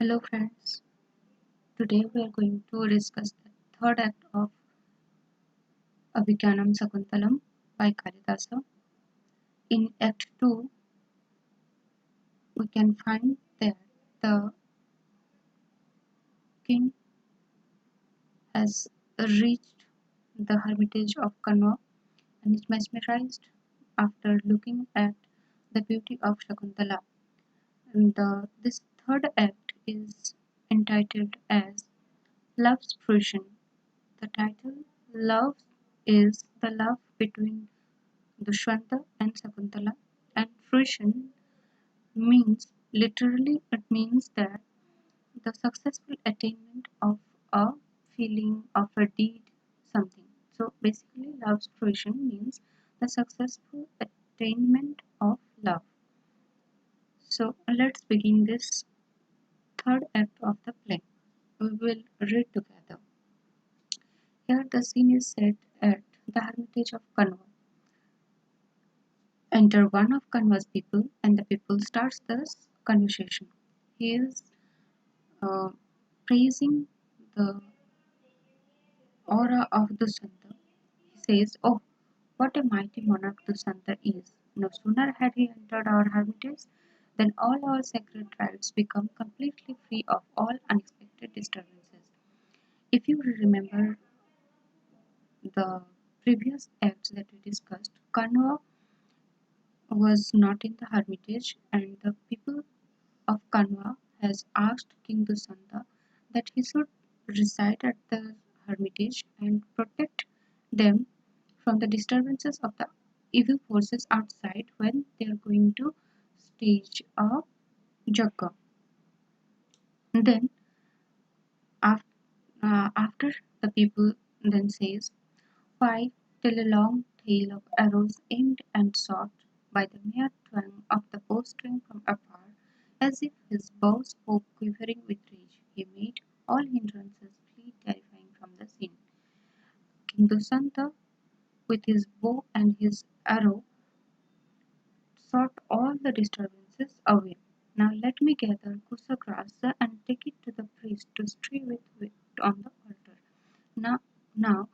Hello friends, today we are going to discuss the third act of Abhijyanam-Shakuntalam by Kalidasa. In Act 2, we can find that the king has reached the hermitage of Kanwa and is mesmerized after looking at the beauty of Shakuntala. And this third act is entitled as Love's Fruition. The title Love is the love between Duhsanta and Shakuntala, and fruition means literally it means that the successful attainment of a feeling of a deed something. So basically love's fruition means the successful attainment of love. So let's begin this third act of the play. We will read together. Here the scene is set at the hermitage of Kanwa. Enter one of Kanwa's people, and the people starts this conversation. He is uh, praising the aura of Duhsanta. He says, "Oh, what a mighty monarch Duhsanta is! No sooner had he entered our hermitage than all our sacred rites become completely free of all unexpected disturbances." If you remember the previous acts that we discussed, Kanwa was not in the hermitage, and the people of Kanwa has asked King Duhsanta that he should reside at the hermitage and protect them from the disturbances of the evil forces outside when they are going to stage a jagga. Then, after the people then says, "Why tell a long tale of arrows aimed and shot by the mere twang of the bowstring from afar, as if his bow spoke quivering with rage, he made all hindrances flee terrifying from the scene." King Dusanta, with his bow and his arrow, shot all the disturbances away. "Now let me gather kusa grass and take it to the priest to strew with on the altar." Now,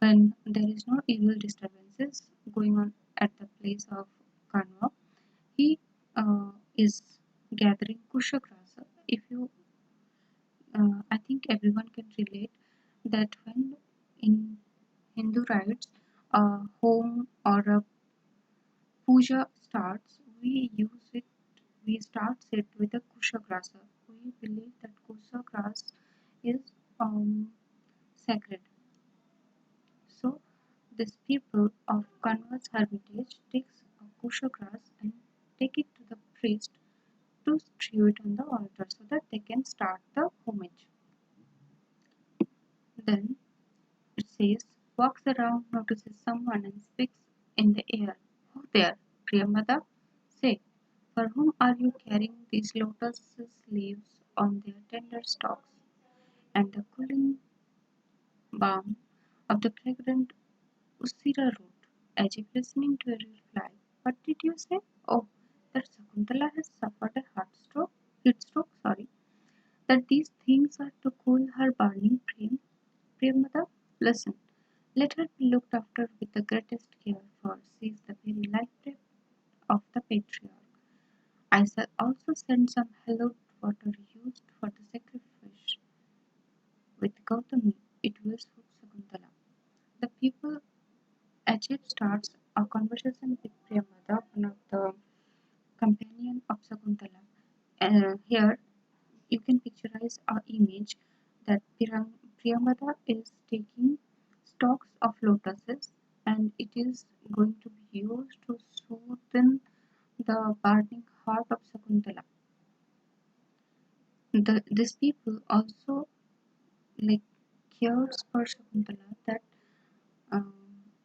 when there is no evil disturbances going on at the place of Kanwa, he is gathering kusha grass. If you, I think everyone can relate that when in Hindu rites, a home or a puja starts, we start it with a kusha grasa. We believe that kusha grass is sacred. So these people of Kanwa's hermitage takes a kusha grass and take it to the priest to strew it on the altar so that they can start the homage. Then it says, walks around, notices someone and speaks in the air. "Who there, Priyamada? Say, for whom are you carrying these lotus leaves on their tender stalks, and the cooling balm of the fragrant Usira root?" As if listening to a reply. "What did you say? Oh, that Sakuntala has suffered a heat stroke, sorry. That these things are to cool her burning flame. Priyamada, listen. Let her be looked after with the greatest care, for she is the very life of the patriarch. I shall also send some hallowed water used for the sacrifice. With Gautami, it will suit Sakuntala." The people Ajib starts a conversation with Priyamada, one of the companion of Sakuntala. Here you can picturize a image that Priyamada is taking stalks of lotuses and it is going to be used to soothe the burning heart of Sakuntala. These people also like cares for Shakuntala that um,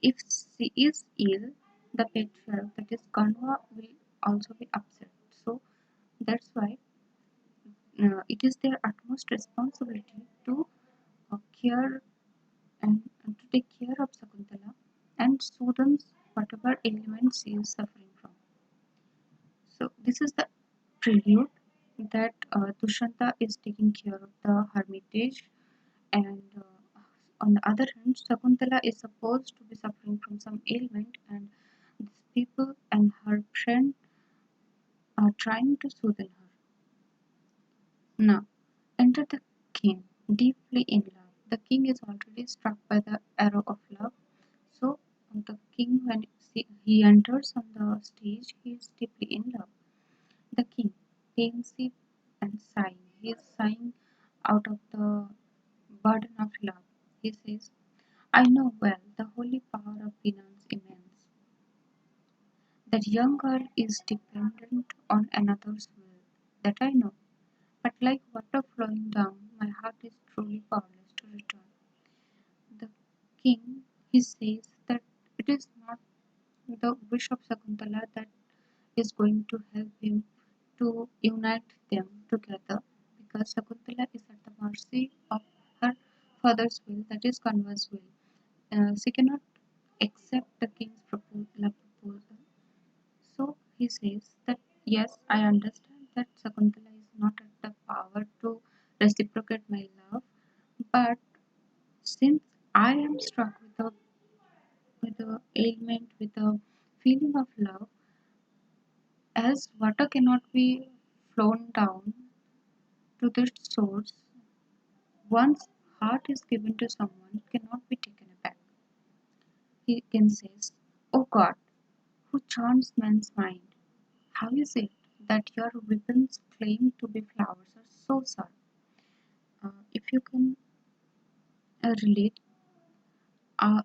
if she is ill, the patriarch that is Kanwa will also be upset. So that's why it is their utmost responsibility to care and to take care of Shakuntala and soothe whatever ailment she is suffering from. So this is the prelude. that Dushanta is taking care of the hermitage, and on the other hand, Shakuntala is supposed to be suffering from some ailment, and these people and her friend are trying to soothe her. Now, enter the king, deeply in love. The king is already struck by the arrow of love. So, the king, when he enters on the stage, he is deeply in love. The king, pensive and sighing, he is sighing out of the burden of love. He says, I know well the holy power of penance immense. That young girl is dependent on another's will. That I know. But like water flowing down, my heart is truly powerless to return. The king, he says that it is not the wish of Sakuntala that is going to help him to unite them together, because Sakuntala is at the mercy of her father's will, that is Kanva's will. She cannot accept the king's love proposal. So he says that yes, I understand that Sakuntala is not at the power to reciprocate my love, but since I am struck with a ailment, with a feeling of love, as water cannot be flown down to the source, once heart is given to someone, it cannot be taken back. He then says, O God, who charms man's mind, how is it that your weapons claim to be flowers are so sharp? If you can relate,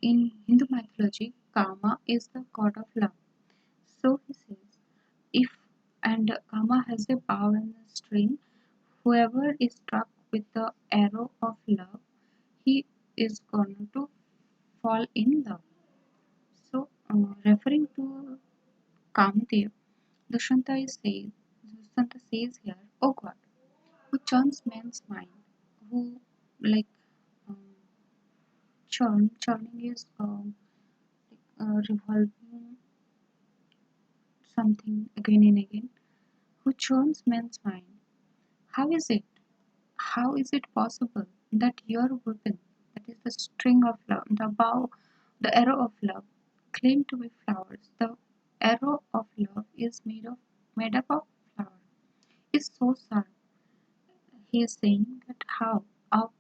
in Hindu mythology, Kama is the god of love. So he says, if and Kama has a bow and a string, whoever is struck with the arrow of love, he is going to fall in love. So, referring to Kamadev, Dushanta says here, O God, who churns man's mind, who like um, churning is revolving something again and again, who churns man's mind. How is it? How is it possible that your weapon, that is the string of love, the bow, the arrow of love, claim to be flowers? The arrow of love is made up of flower. Is so sharp. He is saying that how of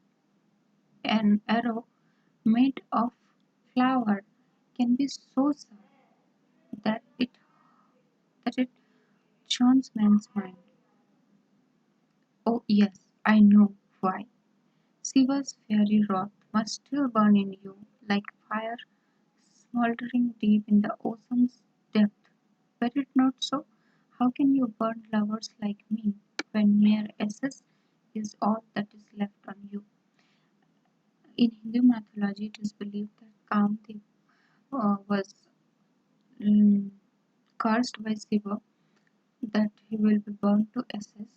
an arrow made of flower can be so sharp that it churns man's mind. Oh yes, I know why. Shiva's fiery wrath must still burn in you like fire smoldering deep in the ocean's depth. Were it not so, how can you burn lovers like me when mere essence is all that is left on you? In Hindu mythology, it is believed that Kamadev was mm, cursed by Shiva, that he will be burned to ashes.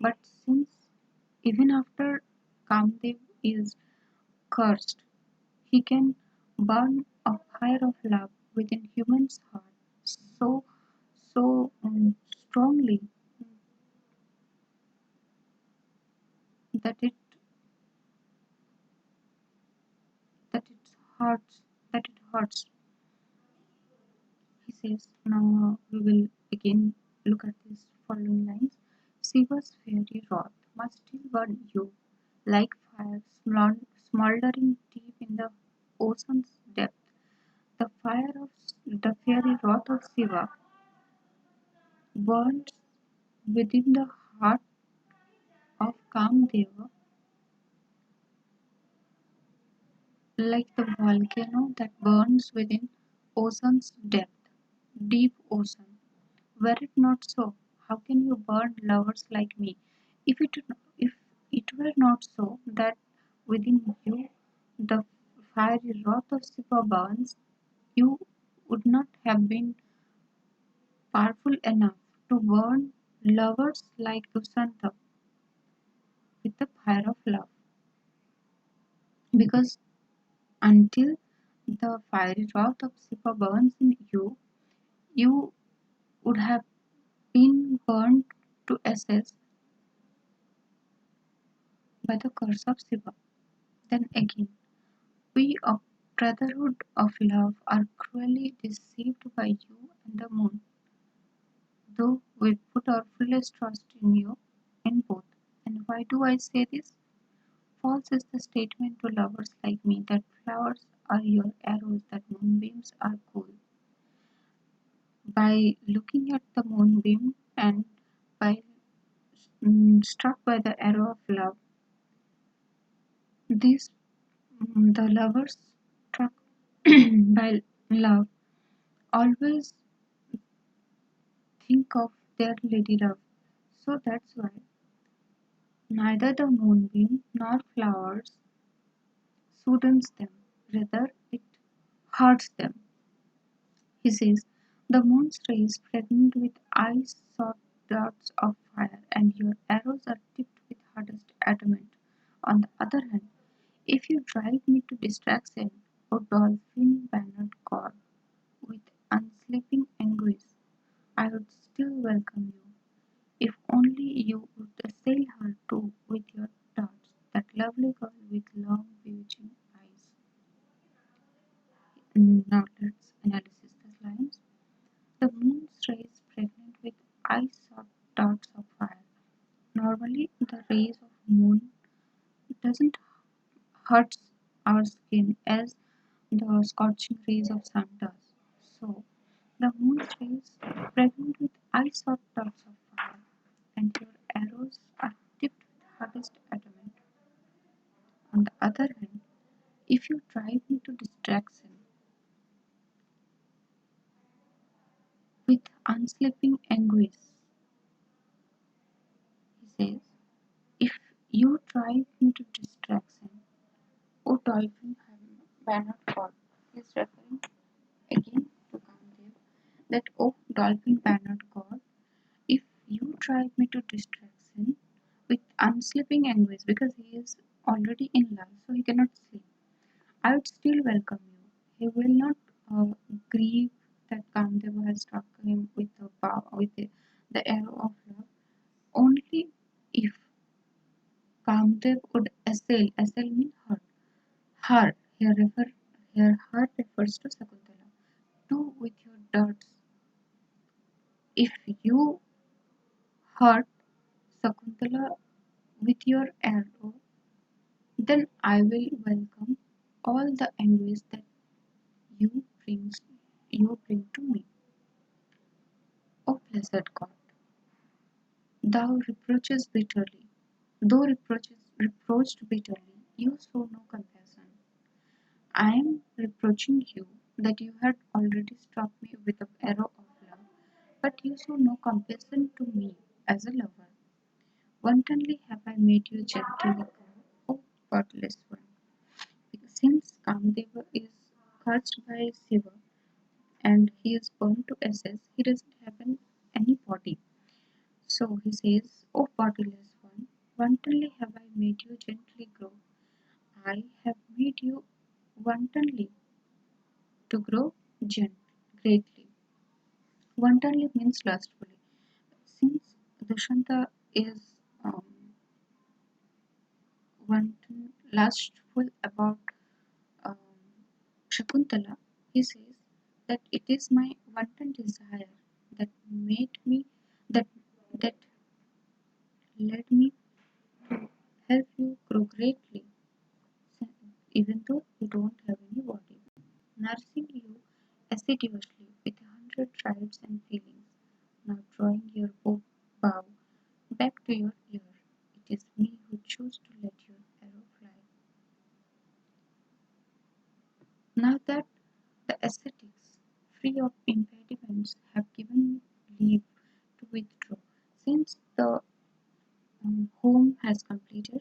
But since even after Kamadev is cursed, he can burn a fire of love within human's heart so strongly that it hurts that it hurts. He says, now we will again look at these following lines. Shiva's fiery wrath must still burn you like fire smoldering deep in the ocean's depth. The fire of the fiery wrath of Shiva burns within the heart of Kamdeva like the volcano that burns within ocean's depth, deep ocean. Were it not so, how can you burn lovers like me? If it were not so that within you the fiery wrath of Shiva burns, you would not have been powerful enough to burn lovers like Duhsanta with the fire of love. Because until the fiery wrath of Shiva burns in you, you would have been burned to ashes by the curse of Shiva. Then again, we of brotherhood of love are cruelly deceived by you and the moon, though we put our fullest trust in you, in both. And why do I say this? False is the statement to lovers like me that flowers are your arrows, that moonbeams are cool. By looking at the moonbeam and by struck by the arrow of love, these the lovers struck by love always think of their lady love. So that's why neither the moonbeam nor flowers soothes them, rather it hurts them. He says, the moon's rays pregnant with ice shot darts of fire, and your arrows are tipped with hardest adamant. On the other hand, if you drive me to distraction, O dolphin bannered god, with unsleeping anguish, I would still welcome you, if only you would assail her too with your darts, that lovely girl with long bewitching eyes. Now let's analyze these lines. The moon's rays pregnant with ice-hot darts of fire. Normally, the rays of moon doesn't hurt our skin as the scorching rays of sun does. So, the moon's rays pregnant with ice-hot darts of fire, and your arrows are tipped with hardest adamant. On the other hand, if you drive me to distraction with unsleeping anguish, he says, if you drive me to distraction, O dolphin banner god, he is referring again to Kamadev, that O dolphin bannered god, if you drive me to distraction with unsleeping anguish, because he is already in love, so he cannot sleep, I would still welcome you. He will not grieve that Kamadev has struck him with the arrow of love. Only if Kamadev would assail means hurt. Her, here her refers to Shakuntala. Do with your darts. If you hurt Shakuntala with your arrow, then I will welcome all the anguish that you brings you bring to me. O blessed God, thou reproaches bitterly. Though reproached bitterly, you show no compassion. I am reproaching you that you had already struck me with an arrow of love, but you show no compassion to me as a lover. Wantonly have I made you gently go, O godless one. Since Kamdeva is cursed by Shiva and he is burned to ashes, he doesn't have any body. So he says, O bodiless one, wantonly have I made you gently grow. I have made you wantonly to grow greatly. Wantonly means lustfully. Since Dushanta is um, wanton, lustful about um, Shakuntala, he says that it is my wanton desire that made me that that led me to help you grow greatly, even though you don't have any body. Nursing you assiduously with 100 tribes and feelings, now drawing your bow back to your ear. It is me who choose to let your arrow fly. Now that the ascetics, free of impediments, have given me leave to withdraw, since the home has completed,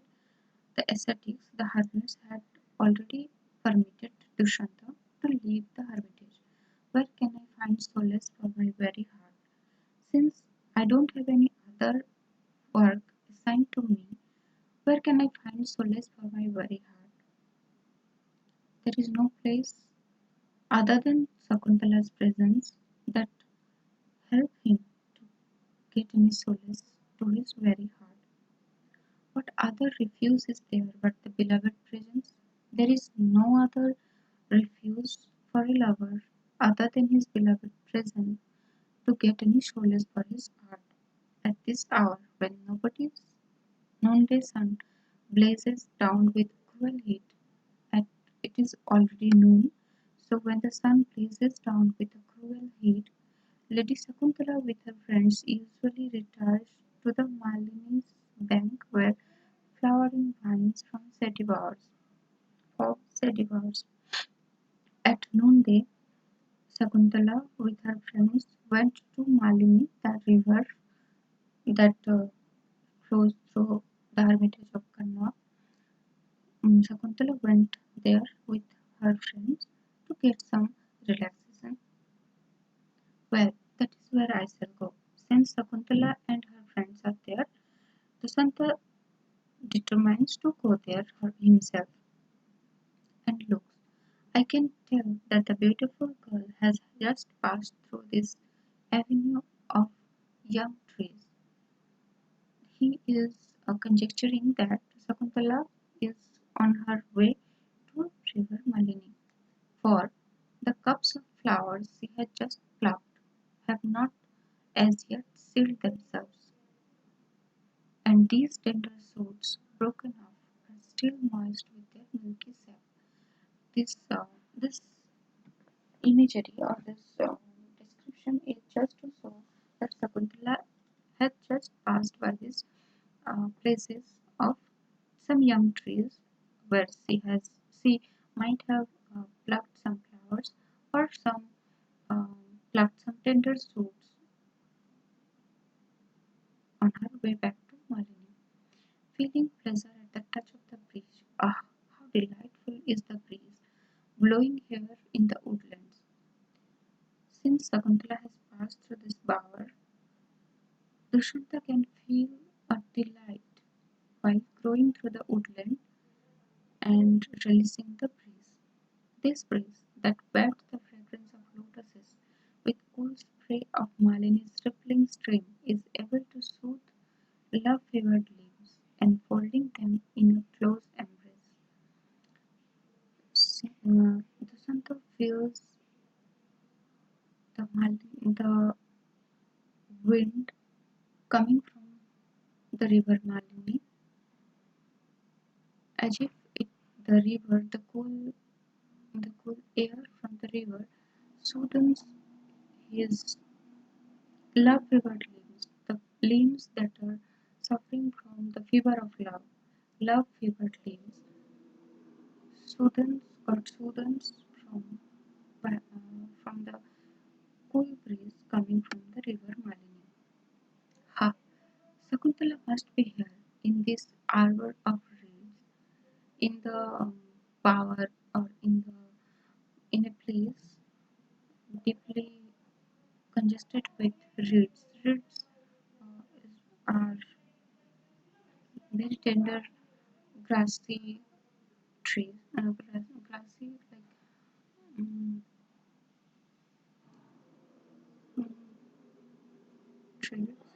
the ascetics, the hermits, had already permitted Dushanta to leave the hermitage. Where can I find solace for my weary heart? Since I don't have any other work assigned to me, where can I find solace for my weary heart? There is no place other than Sakuntala's presence that help him to get any solace to his weary heart. What other refuge is there but the beloved presence. There is no other refuge for a lover other than his beloved presence to get any solace for his heart. At this hour, when nobody's noonday sun blazes down with cruel heat, at it is already noon, so when the sun blazes down with a cruel heat, Lady Shakuntala with her friends usually retires to the Malini's bank where flowering vines from sedivars. At noonday, Shakuntala with her friends went to Malini, the river that flows through the hermitage of Kanwa. Shakuntala went there with her friends to get some relaxation. Well, that is where I shall go. Since Shakuntala and her friends are there, Duhsanta determines to go there himself and looks. I can tell that the beautiful girl has just passed through this avenue of young trees. He is conjecturing that Shakuntala is on her way to River Malini, for the cups of flowers she had just plucked have not as yet sealed themselves, and these tender shoots, broken off, are still moist with their milky sap. This imagery or this description is just to show that Shakuntala had just passed by these places of some young trees where she might have plucked some flowers or um, plucked some tender shoots on her way back to Malini, feeling pleasure at the touch of the breeze. Ah, how delightful is the breeze blowing here in the woodlands. Since Sakuntala has passed through this bower, Dushanta can feel a delight while growing through the woodland and releasing the breeze. This breeze that wafts the fragrance of lotuses with cool spray of Malini's rippling stream is able to soothe love-fevered limbs, enfolding them in a close embrace. Dushanta feels the wind coming from the river Malini, as if the river, the cool air from the river soothes his love-fevered limbs, the limbs that are suffering from the fever of love. Love-fevered limbs soothes from the cool breeze coming from the river Malini. Ha! Sakuntala must be here in this arbor of reeds, in the bower or in a place deeply congested with reeds. Reeds are very tender, grassy trees, grassy like um, trees.